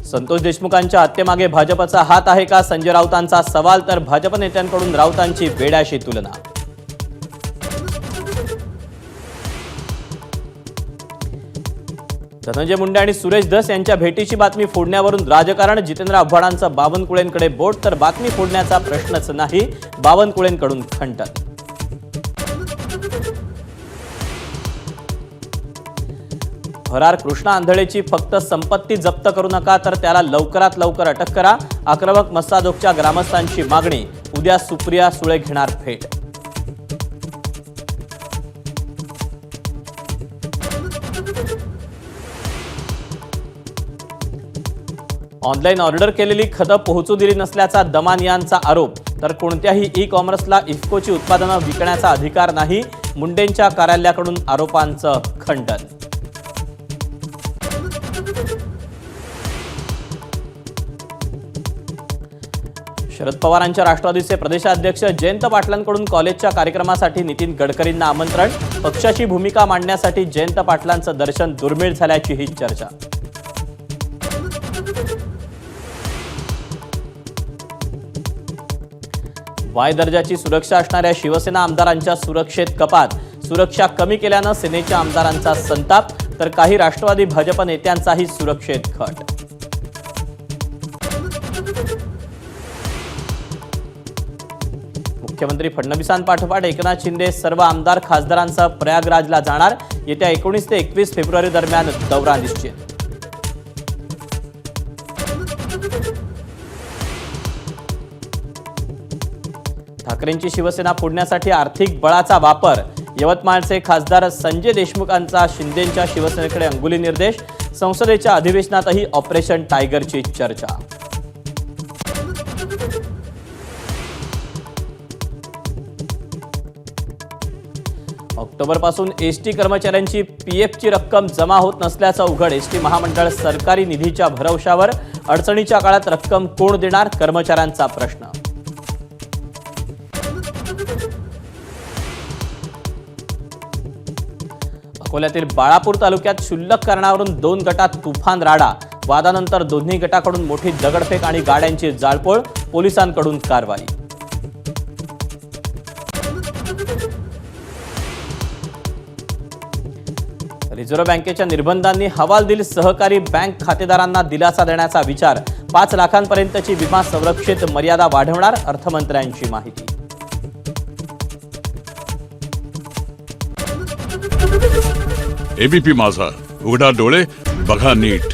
संतोष देशमुखांच्या हत्येमागे भाजपचा हात आहे का? संजय राऊतांचा सवाल. तर भाजप नेत्यांकडून राऊतांची बेड्याशी तुलना. धनंजय मुंडे आणि सुरेश धस यांच्या भेटीची बातमी फोडण्यावरून राजकारण. जितेंद्र आव्हाडांचं बावनकुळेंकडे बोट. तर बातमी फोडण्याचा प्रश्नच नाही, बावनकुळेंकडून खंडन. फरार कृष्णा आंधळेची फक्त संपत्ती जप्त करू नका, तर त्याला लवकरात लवकर अटक करा. आक्रमक मस्सादोगच्या ग्रामस्थांची मागणी. उद्या सुप्रिया सुळे घेणार भेट. ऑनलाईन ऑर्डर केलेली खतं पोहोचू दिली नसल्याचा दमान यांचा आरोप. तर कोणत्याही ई कॉमर्सला इफ्कोची उत्पादनं विकण्याचा अधिकार नाही. मुंडेंच्या कार्यालयाकडून आरोपांचं खंडन. शरद पवारांच्या राष्ट्रवादीचे प्रदेशाध्यक्ष जयंत पाटलांकडून कॉलेजच्या कार्यक्रमासाठी नितीन गडकरींना आमंत्रण. पक्षाची भूमिका मांडण्यासाठी जयंत पाटलांचं दर्शन दुर्मिळ झाल्याची ही चर्चा. वाय दर्जाची सुरक्षा असणाऱ्या शिवसेना आमदारांच्या सुरक्षेत कपात. सुरक्षा कमी केल्यानं सेनेच्या आमदारांचा संताप. तर काही राष्ट्रवादी भाजप नेत्यांचाही सुरक्षेत खट. मुख्यमंत्री फडणवीसांपाठोपाठ एकनाथ शिंदे सर्व आमदार खासदारांसह प्रयागराजला जाणार. येत्या 19 ते 21 फेब्रुवारी दरम्यान दौरा निश्चित. ठाकरेंची शिवसेना फोडण्यासाठी आर्थिक बळाचा वापर. यवतमाळचे खासदार संजय देशमुखांचा शिंदेंच्या शिवसेनेकडे अंगुली निर्देश. संसदेच्या अधिवेशनातही ऑपरेशन टायगरची चर्चा. ऑक्टोबरपासून एसटी कर्मचाऱ्यांची पीएफची रक्कम जमा होत नसल्याचं उघड. एसटी महामंडळ सरकारी निधीच्या भरवशावर. अडचणीच्या काळात रक्कम कोण देणार? कर्मचाऱ्यांचा प्रश्न. अकोल्यातील बाळापूर तालुक्यात क्षुल्लक कारणावरून 2 गटात तुफान राडा. वादानंतर दोन्ही गटाकडून मोठी दगडफेक आणि गाड्यांची जाळपोळ. पोलिसांकडून कारवाई. रिझर्व्ह बँकेच्या निर्बंधांनी हवालदिल सहकारी बँक खातेदारांना दिलासा देण्याचा विचार. 5 लाखांपर्यंतची विमा संरक्षित मर्यादा वाढवणार. अर्थमंत्र्यांची माहिती. एबीपी माझा, उघडा डोळे बघा नीट.